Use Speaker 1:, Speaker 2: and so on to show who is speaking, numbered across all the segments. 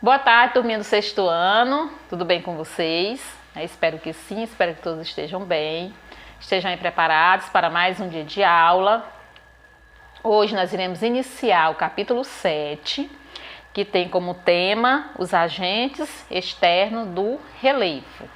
Speaker 1: Boa tarde, turminha do sexto ano, tudo bem com vocês? Espero que sim, espero que todos estejam bem, estejam aí preparados para mais um dia de aula. Hoje nós iremos iniciar o capítulo 7, que tem como tema os agentes externos do relevo.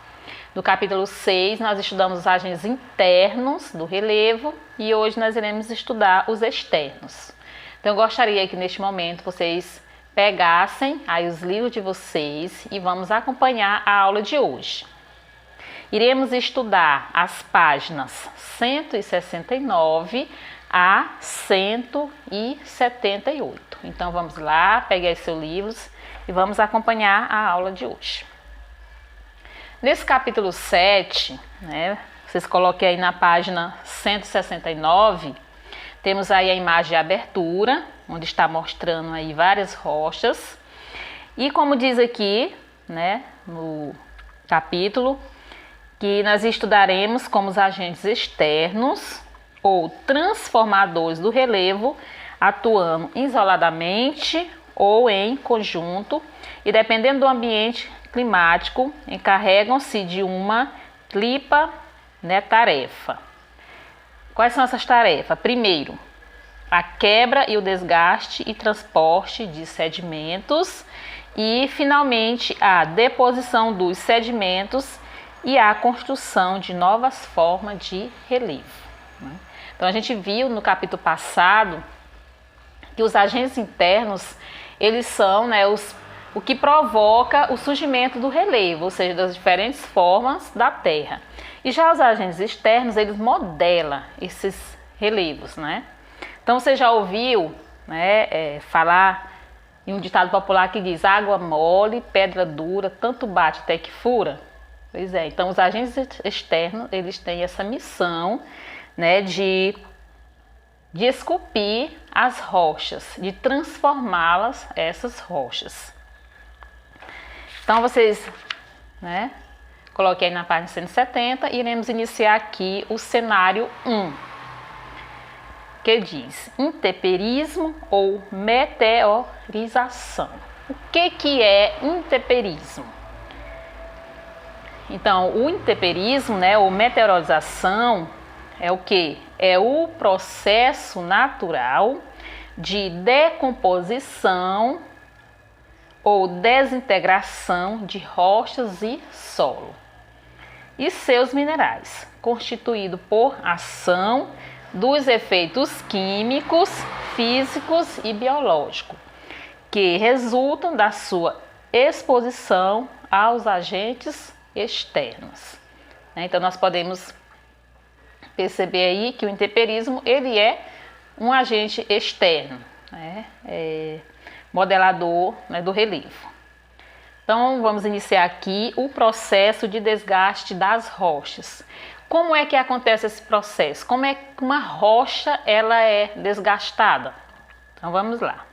Speaker 1: No capítulo 6 nós estudamos os agentes internos do relevo e hoje nós iremos estudar os externos. Então eu gostaria que neste momento vocês pegassem aí os livros de vocês e vamos acompanhar a aula de hoje. Iremos estudar as páginas 169 a 178. Então vamos lá, pegue aí seus livros e vamos acompanhar a aula de hoje. Nesse capítulo 7, vocês coloquem aí na página 169, temos aí a imagem de abertura, onde está mostrando aí várias rochas. E como diz aqui, no capítulo, que nós estudaremos como os agentes externos ou transformadores do relevo, atuando isoladamente ou em conjunto e dependendo do ambiente climático, encarregam-se de uma tripla tarefa. Quais são essas tarefas? Primeiro, a quebra e o desgaste e transporte de sedimentos e, finalmente, a deposição dos sedimentos e a construção de novas formas de relevo. Então, a gente viu no capítulo passado que os agentes internos, eles são o que provoca o surgimento do relevo, ou seja, das diferentes formas da Terra. E já os agentes externos, eles modelam esses relevos, Então, você já ouviu falar em um ditado popular que diz: água mole, pedra dura, tanto bate até que fura? Pois é, então os agentes externos, eles têm essa missão, de esculpir as rochas, de transformá-las, essas rochas. Então, vocês, coloquei aí na página 170 e iremos iniciar aqui o cenário 1, que diz intemperismo ou meteorização. O que é intemperismo? Então, o intemperismo, ou meteorização, é o que? É o processo natural de decomposição ou desintegração de rochas e solo e seus minerais, constituído por ação dos efeitos químicos, físicos e biológicos, que resultam da sua exposição aos agentes externos. Então, nós podemos perceber aí que o intemperismo, ele é um agente externo, modelador do relevo. Então, vamos iniciar aqui o processo de desgaste das rochas. Como é que acontece esse processo? Como é que uma rocha ela é desgastada? Então, vamos lá.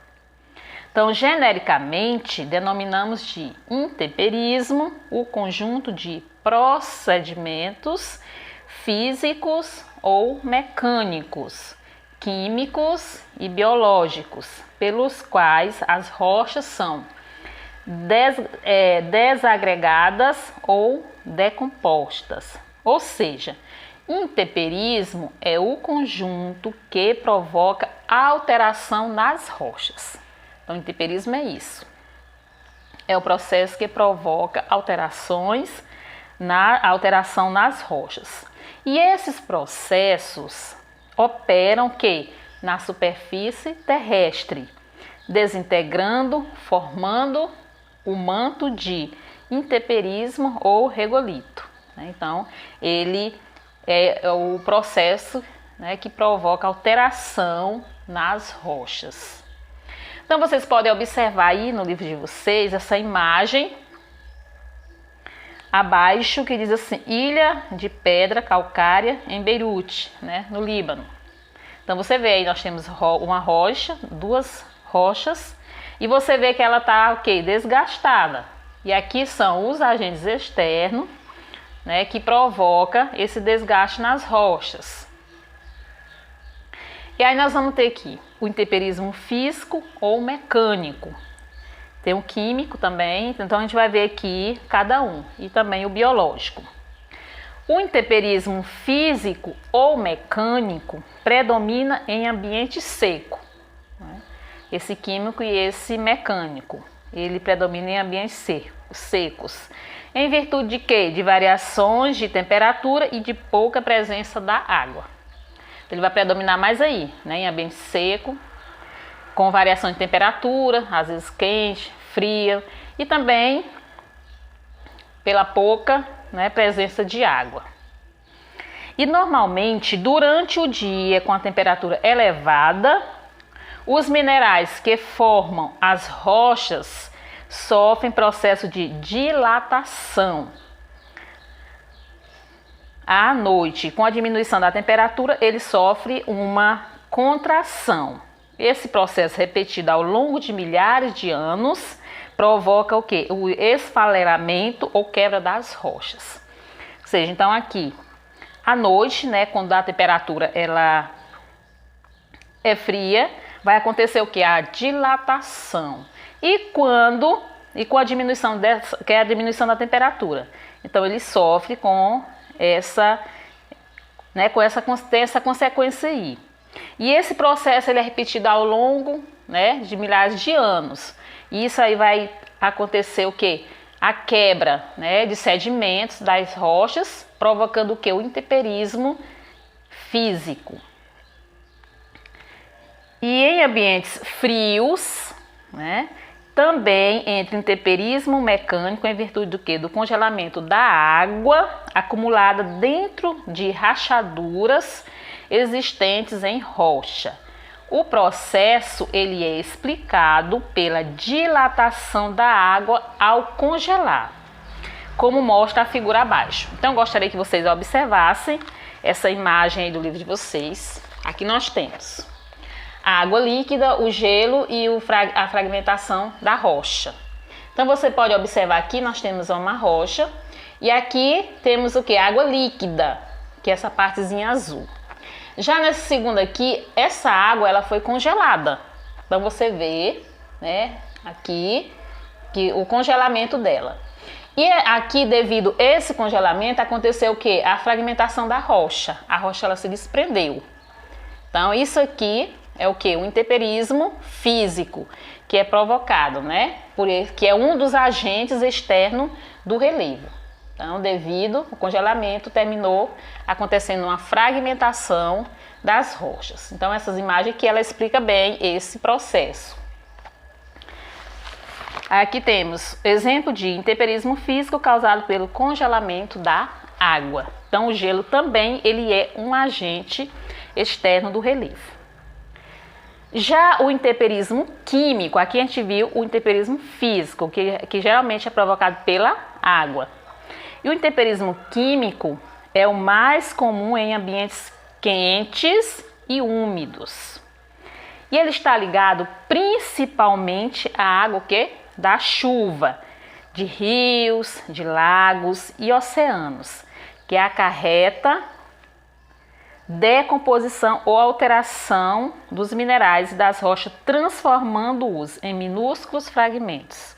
Speaker 1: Então, genericamente, denominamos de intemperismo o conjunto de procedimentos físicos ou mecânicos, químicos e biológicos, pelos quais as rochas são desagregadas ou decompostas. Ou seja, intemperismo é o conjunto que provoca alteração nas rochas. Então, intemperismo é isso. É o processo que provoca alteração nas rochas. E esses processos operam na superfície terrestre, desintegrando, formando o manto de intemperismo ou regolito. Então, ele é o processo que provoca alteração nas rochas. Então, vocês podem observar aí no livro de vocês essa imagem abaixo que diz assim: ilha de pedra calcária em Beirute, no Líbano. Então, você vê aí, nós temos uma rocha, duas rochas, e você vê que ela está desgastada. E aqui são os agentes externos, que provoca esse desgaste nas rochas. E aí nós vamos ter aqui o intemperismo físico ou mecânico, tem o químico também, então a gente vai ver aqui cada um, e também o biológico. O intemperismo físico ou mecânico predomina em ambiente seco, né? Esse químico e esse mecânico, ele predomina em ambientes secos. Em virtude de quê? De variações de temperatura e de pouca presença da água. Ele vai predominar mais aí, né? Em ambiente seco, com variação de temperatura, às vezes quente, fria, e também pela pouca, né, presença de água. E normalmente, durante o dia, com a temperatura elevada, os minerais que formam as rochas sofrem processo de dilatação. À noite, com a diminuição da temperatura, ele sofre uma contração. Esse processo repetido ao longo de milhares de anos provoca o quê? O esfarelamento ou quebra das rochas. Ou seja, então aqui, à noite, né, quando a temperatura ela é fria, vai acontecer o quê? A dilatação. E com a diminuição que é a diminuição da temperatura. Então ele sofre com essa, né, tem essa consequência aí. E esse processo ele é repetido ao longo, né, de milhares de anos. E isso aí vai acontecer o quê? A quebra, né, de sedimentos das rochas, provocando o quê? O intemperismo físico. E em ambientes frios, né, também entra intemperismo mecânico em virtude do quê? Do congelamento da água acumulada dentro de rachaduras existentes em rocha. O processo ele é explicado pela dilatação da água ao congelar, como mostra a figura abaixo. Então, gostaria que vocês observassem essa imagem aí do livro de vocês. Aqui nós temos a água líquida, o gelo e a fragmentação da rocha. Então, você pode observar aqui, nós temos uma rocha e aqui temos o que? Água líquida, que é essa partezinha azul. Já nessa segunda aqui, essa água ela foi congelada. Então você vê, né, aqui que o congelamento dela. E aqui, devido a esse congelamento, aconteceu o que? A fragmentação da rocha. A rocha ela se desprendeu. Então isso aqui é o que? O intemperismo físico, que é provocado, né, que é um dos agentes externos do relevo. Então, devido ao congelamento, terminou acontecendo uma fragmentação das rochas. Então, essas imagens aqui, ela explica bem esse processo. Aqui temos exemplo de intemperismo físico causado pelo congelamento da água. Então, o gelo também ele é um agente externo do relevo. Já o intemperismo químico, aqui a gente viu o intemperismo físico, que geralmente é provocado pela água. E o intemperismo químico é o mais comum em ambientes quentes e úmidos. E ele está ligado principalmente à água da chuva, de rios, de lagos e oceanos, que acarreta decomposição ou alteração dos minerais e das rochas, transformando-os em minúsculos fragmentos,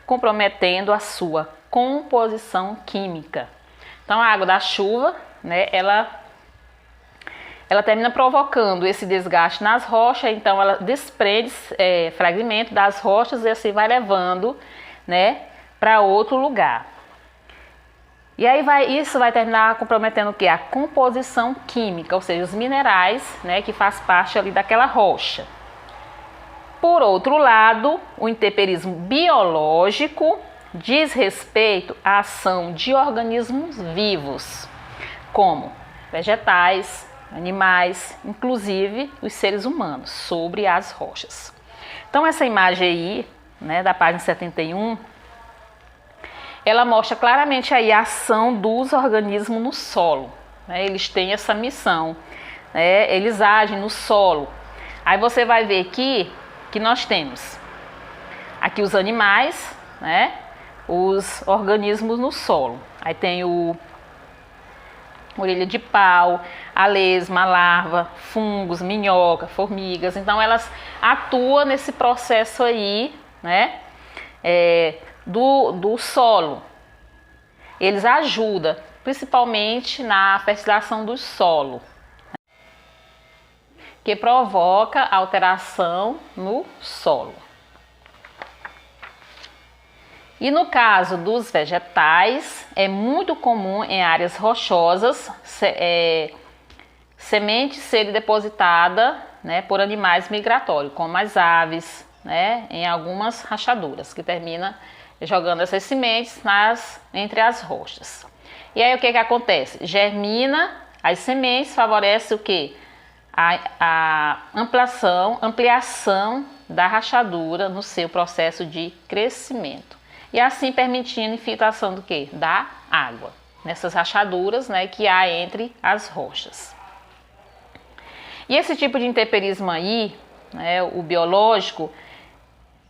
Speaker 1: comprometendo a sua composição química. Então a água da chuva, né, ela termina provocando esse desgaste nas rochas, então ela desprende fragmento das rochas e assim vai levando, né, para outro lugar. E aí isso vai terminar comprometendo o que? A composição química, ou seja, os minerais, né, que faz parte ali daquela rocha. Por outro lado, o intemperismo biológico diz respeito à ação de organismos vivos, como vegetais, animais, inclusive os seres humanos, sobre as rochas. Então essa imagem aí, né, da página 71, ela mostra claramente aí a ação dos organismos no solo, né? Eles têm essa missão, né? Eles agem no solo. Aí você vai ver aqui que nós temos aqui os animais, né? Os organismos no solo. Aí tem o orelha de pau, a lesma, a larva, fungos, minhoca, formigas. Então elas atuam nesse processo aí, né, do solo. Eles ajudam principalmente na fertilização do solo, que provoca alteração no solo. E no caso dos vegetais, é muito comum em áreas rochosas semente ser depositada, né, por animais migratórios, como as aves, né, em algumas rachaduras, que termina jogando essas sementes entre as rochas. E aí o que acontece? Germina as sementes, favorece o quê? A ampliação da rachadura no seu processo de crescimento. E assim permitindo infiltração do quê? Da água, nessas rachaduras, né, que há entre as rochas. E esse tipo de intemperismo aí, né, o biológico,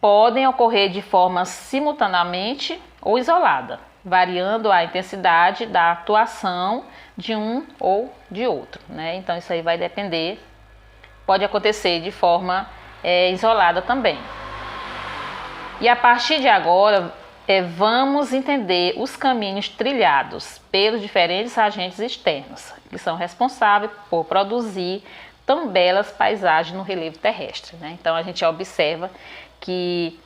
Speaker 1: podem ocorrer de forma simultaneamente ou isolada, variando a intensidade da atuação de um ou de outro, né? Então isso aí vai depender, pode acontecer de forma isolada também. E a partir de agora, vamos entender os caminhos trilhados pelos diferentes agentes externos, que são responsáveis por produzir tão belas paisagens no relevo terrestre, né? Então a gente observa que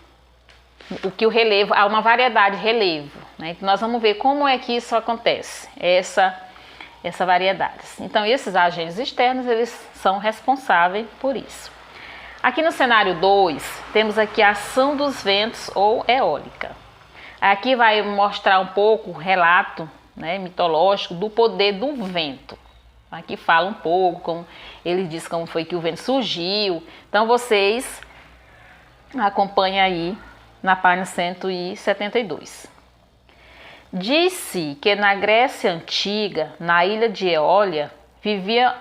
Speaker 1: o relevo, há uma variedade de relevo, né? Então nós vamos ver como é que isso acontece, essa variedade. Então esses agentes externos, eles são responsáveis por isso. Aqui no cenário 2, temos aqui a ação dos ventos ou eólica. Aqui vai mostrar um pouco o relato, né, mitológico do poder do vento. Aqui fala um pouco, como ele diz como foi que o vento surgiu. Então vocês acompanhem aí na página 172. Diz-se que na Grécia Antiga, na ilha de Eólia, vivia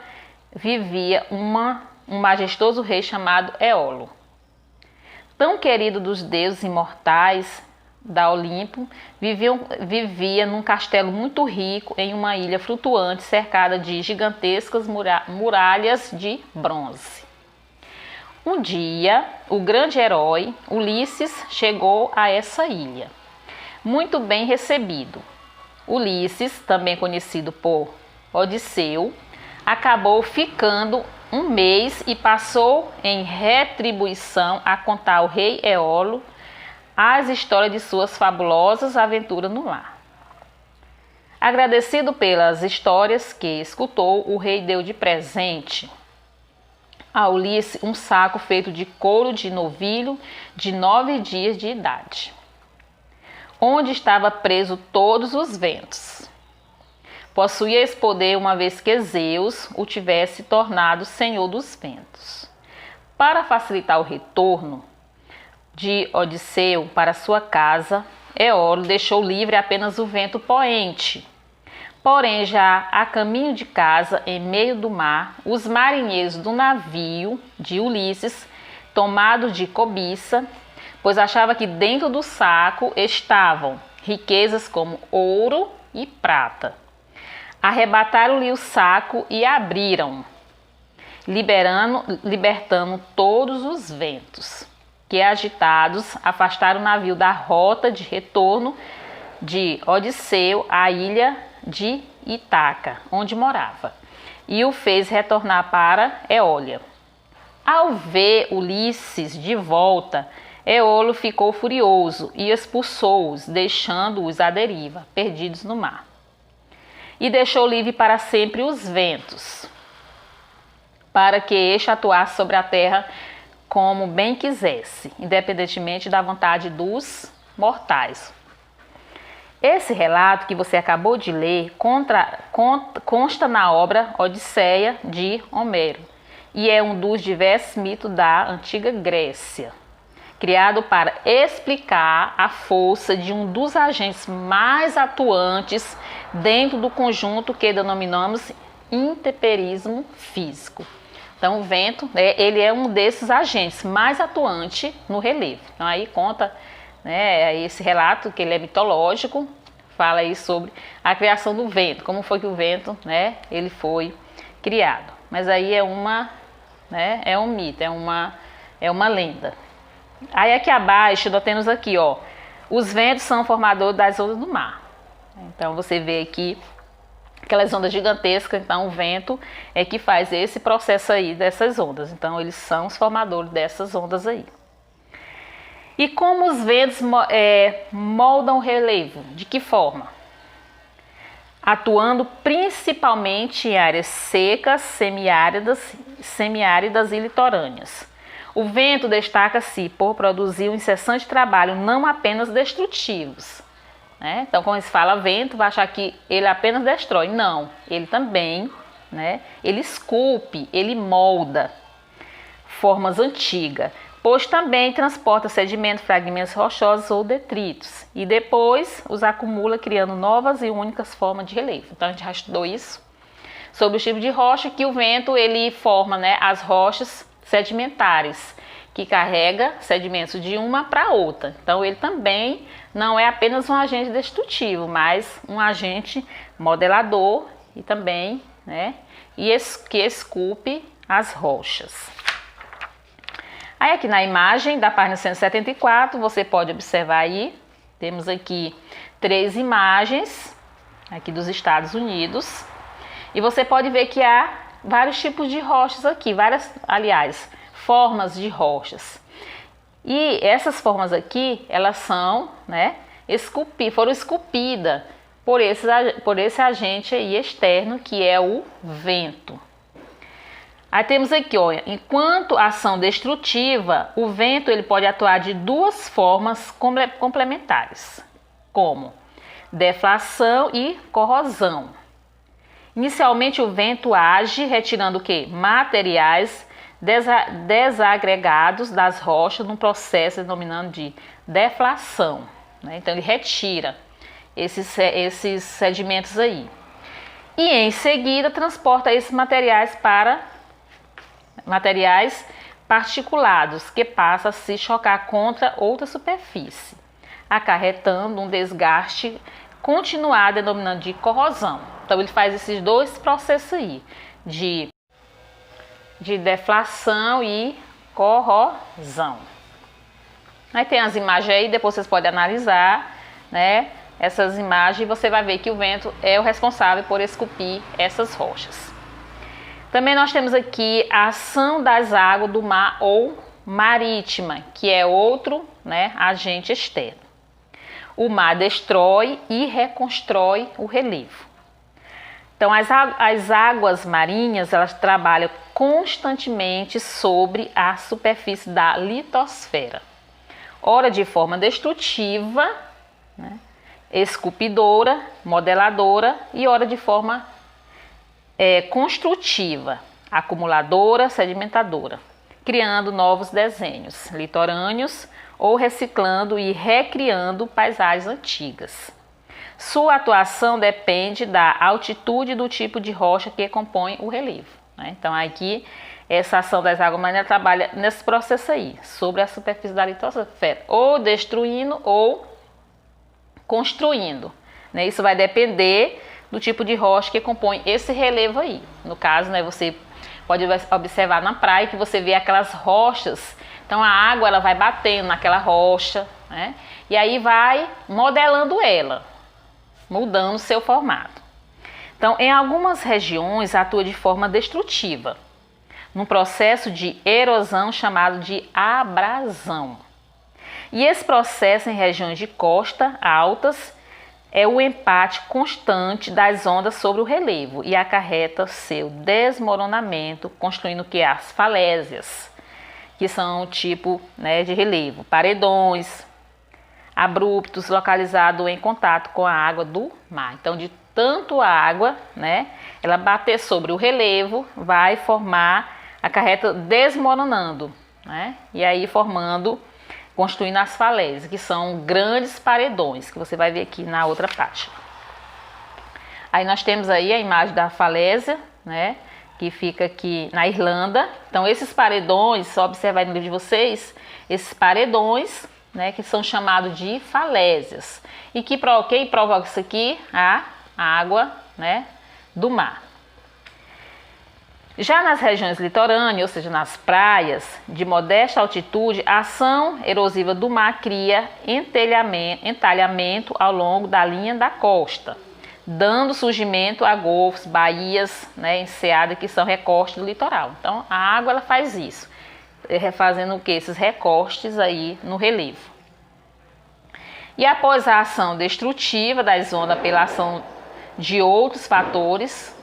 Speaker 1: um majestoso rei chamado Éolo. Tão querido dos deuses imortais da Olimpo, vivia num castelo muito rico em uma ilha flutuante cercada de gigantescas muralhas de bronze. Um dia, o grande herói Ulisses chegou a essa ilha, muito bem recebido. Ulisses, também conhecido por Odisseu, acabou ficando um mês e passou em retribuição a contar ao rei Éolo as histórias de suas fabulosas aventuras no mar. Agradecido pelas histórias que escutou, o rei deu de presente a Ulisses um saco feito de couro de novilho de 9 dias de idade, onde estava preso todos os ventos. Possuía esse poder uma vez que Zeus o tivesse tornado senhor dos ventos. Para facilitar o retorno de Odisseu para sua casa, Éolo deixou livre apenas o vento poente. Porém, já a caminho de casa, em meio do mar, os marinheiros do navio de Ulisses, tomados de cobiça, pois achava que dentro do saco estavam riquezas como ouro e prata, arrebataram-lhe o saco e abriram, libertando todos os ventos, que agitados afastaram o navio da rota de retorno de Odisseu à ilha de Ítaca, onde morava, e o fez retornar para Eólia. Ao ver Ulisses de volta, Éolo ficou furioso e expulsou-os, deixando-os à deriva, perdidos no mar. E deixou livre para sempre os ventos, para que este atuasse sobre a terra como bem quisesse, independentemente da vontade dos mortais. Esse relato que você acabou de ler consta na obra Odisseia de Homero e é um dos diversos mitos da antiga Grécia, criado para explicar a força de um dos agentes mais atuantes dentro do conjunto que denominamos intemperismo físico. Então o vento, ele é um desses agentes mais atuante no relevo. Então aí conta, né, esse relato que ele é mitológico, fala aí sobre a criação do vento, como foi que o vento, né, ele foi criado. Mas aí é né, é um mito, é uma lenda. Aí aqui abaixo nós temos aqui, ó, os ventos são formadores das ondas do mar. Então você vê aqui aquelas ondas gigantescas, então o vento é que faz esse processo aí dessas ondas. Então eles são os formadores dessas ondas aí. E como os ventos moldam o relevo? De que forma? Atuando principalmente em áreas secas, semiáridas e litorâneas. O vento destaca-se por produzir um incessante trabalho, não apenas destrutivos. Né? Então, quando se fala vento, vai achar que ele apenas destrói. Não, ele também, né? Ele esculpe, ele molda formas antigas, pois também transporta sedimentos, fragmentos rochosos ou detritos, e depois os acumula, criando novas e únicas formas de relevo. Então, a gente já estudou isso sobre o tipo de rocha, que o vento ele forma, né, as rochas sedimentares, que carrega sedimentos de uma para outra. Então ele também não é apenas um agente destrutivo, mas um agente modelador e também, né, que esculpe as rochas. Aí aqui na imagem da página 174, você pode observar aí, temos aqui 3 imagens aqui dos Estados Unidos, e você pode ver que há vários tipos de rochas aqui, formas de rochas. E essas formas aqui, elas são, né, foram esculpidas por esse agente aí externo, que é o vento. Aí temos aqui, olha, enquanto ação destrutiva, o vento ele pode atuar de 2 formas complementares, como deflação e corrosão. Inicialmente o vento age retirando o quê? Materiais desagregados das rochas num processo denominado de deflação. Né? Então ele retira esses sedimentos aí. E em seguida transporta esses materiais para materiais particulados, que passam a se chocar contra outra superfície, acarretando um desgaste continuado, denominado de corrosão. Então ele faz esses 2 processos aí, de deflação e corrosão. Aí tem as imagens aí, depois vocês podem analisar, né, essas imagens, e você vai ver que o vento é o responsável por esculpir essas rochas. Também nós temos aqui a ação das águas do mar ou marítima, que é outro, né, agente externo. O mar destrói e reconstrói o relevo. Então, as águas marinhas, elas trabalham constantemente sobre a superfície da litosfera. Ora de forma destrutiva, né, esculpidora, modeladora, e ora de forma construtiva, acumuladora, sedimentadora, criando novos desenhos litorâneos ou reciclando e recriando paisagens antigas. Sua atuação depende da altitude e do tipo de rocha que compõe o relevo. Né? Então aqui essa ação das águas marinhas trabalha nesse processo aí, sobre a superfície da litosfera, ou destruindo ou construindo. Né? Isso vai depender do tipo de rocha que compõe esse relevo aí. No caso, né, você pode observar na praia que você vê aquelas rochas. Então a água ela vai batendo naquela rocha, né, e aí vai modelando ela, mudando o seu formato. Então, em algumas regiões atua de forma destrutiva, num processo de erosão chamado de abrasão. E esse processo em regiões de costa altas é o empate constante das ondas sobre o relevo e acarreta seu desmoronamento, construindo o que? As falésias, que são o tipo, né, de relevo, paredões abruptos localizados em contato com a água do mar. Então, de tanto a água, né, ela bater sobre o relevo, vai formar, acarreta desmoronando, né, e aí construindo as falésias, que são grandes paredões, que você vai ver aqui na outra página. Aí nós temos aí a imagem da falésia, né, que fica aqui na Irlanda. Então esses paredões, só observar no livro de vocês, esses paredões, né, que são chamados de falésias. E que provoca isso aqui? A água, né, do mar. Já nas regiões litorâneas, ou seja, nas praias de modesta altitude, a ação erosiva do mar cria entalhamento ao longo da linha da costa, dando surgimento a golfos, baías, né, enseadas, que são recortes do litoral. Então, a água ela faz isso, fazendo o que? Esses recortes aí no relevo. E após a ação destrutiva das ondas pela ação de outros fatores,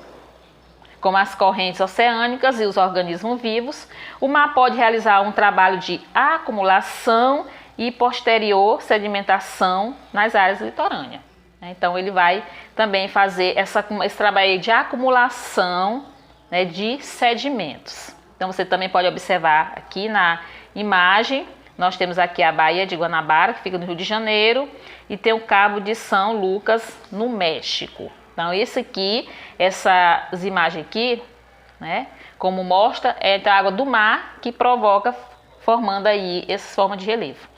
Speaker 1: como as correntes oceânicas e os organismos vivos, o mar pode realizar um trabalho de acumulação e posterior sedimentação nas áreas litorâneas. Então ele vai também fazer esse trabalho de acumulação, né, de sedimentos. Então você também pode observar aqui na imagem, nós temos aqui a Baía de Guanabara, que fica no Rio de Janeiro, e tem o Cabo de São Lucas, no México. Então essas imagens aqui, né, como mostra, é a água do mar que provoca, formando aí essas formas de relevo.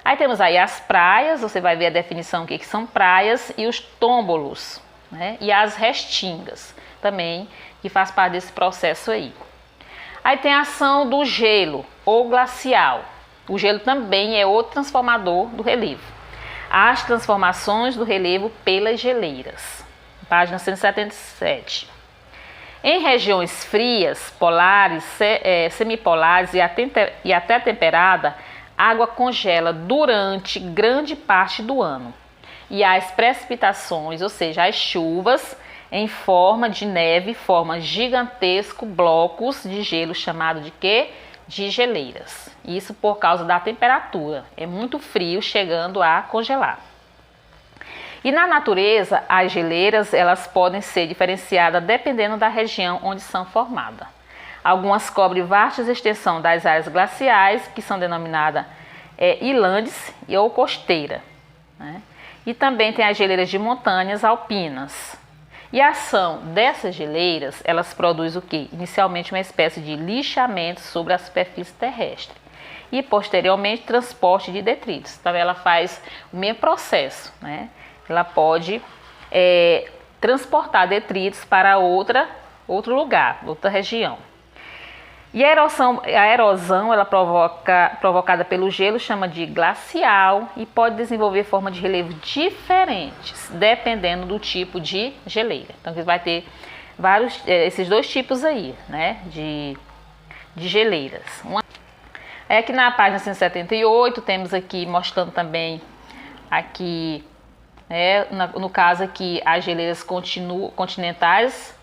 Speaker 1: Aí temos aí as praias, você vai ver a definição que são praias, e os tômbolos, né, e as restingas também, que faz parte desse processo aí. Aí tem a ação do gelo ou glacial. O gelo também é outro transformador do relevo. As transformações do relevo pelas geleiras. Página 177. Em regiões frias, polares, semipolares e até temperada, a água congela durante grande parte do ano. E as precipitações, ou seja, as chuvas, em forma de neve, formam gigantescos blocos de gelo, chamado de quê? De geleiras. Isso por causa da temperatura. É muito frio, chegando a congelar. E na natureza, as geleiras elas podem ser diferenciadas dependendo da região onde são formadas. Algumas cobrem vastas extensões das áreas glaciais, que são denominadas ilhantes ou costeira, né? E também tem as geleiras de montanhas alpinas. E a ação dessas geleiras, elas produzem o quê? Inicialmente uma espécie de lixamento sobre a superfície terrestre e posteriormente transporte de detritos. Então ela faz o mesmo processo, né? Ela pode transportar detritos para outro lugar, outra região. E a erosão ela provocada pelo gelo, chama de glacial, e pode desenvolver formas de relevo diferentes, dependendo do tipo de geleira. Então você vai ter esses dois tipos aí, né, de geleiras. Aqui na página 178 temos aqui mostrando também aqui, no caso aqui, as geleiras continentais,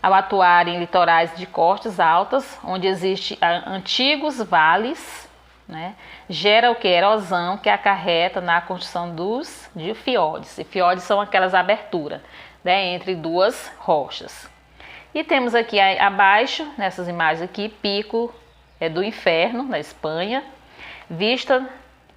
Speaker 1: ao atuar em litorais de costas altas, onde existem antigos vales, né, gera o que? Erosão, que acarreta na construção de fiordes. E fiordes são aquelas aberturas, né, entre duas rochas. E temos aqui abaixo, nessas imagens aqui, Pico do Inferno, na Espanha, vista,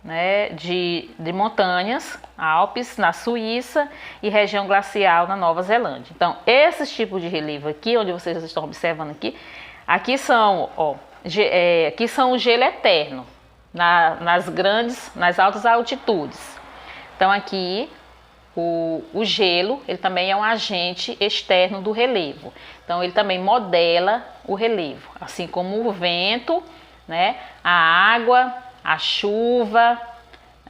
Speaker 1: né, de montanhas, Alpes na Suíça e região glacial na Nova Zelândia. Então, esses tipos de relevo aqui, onde vocês estão observando aqui são o gelo eterno, nas altas altitudes. Então, aqui o gelo, ele também é um agente externo do relevo. Então, ele também modela o relevo, assim como o vento, né, a água, a chuva,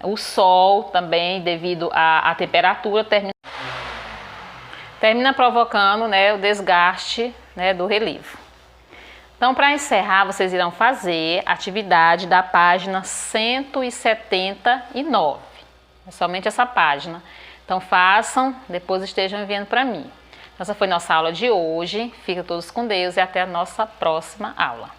Speaker 1: o sol também, devido à temperatura, termina provocando, né, o desgaste, né, do relevo. Então, para encerrar, vocês irão fazer a atividade da página 179. É somente essa página. Então, façam, depois estejam enviando para mim. Essa foi nossa aula de hoje. Fiquem todos com Deus e até a nossa próxima aula.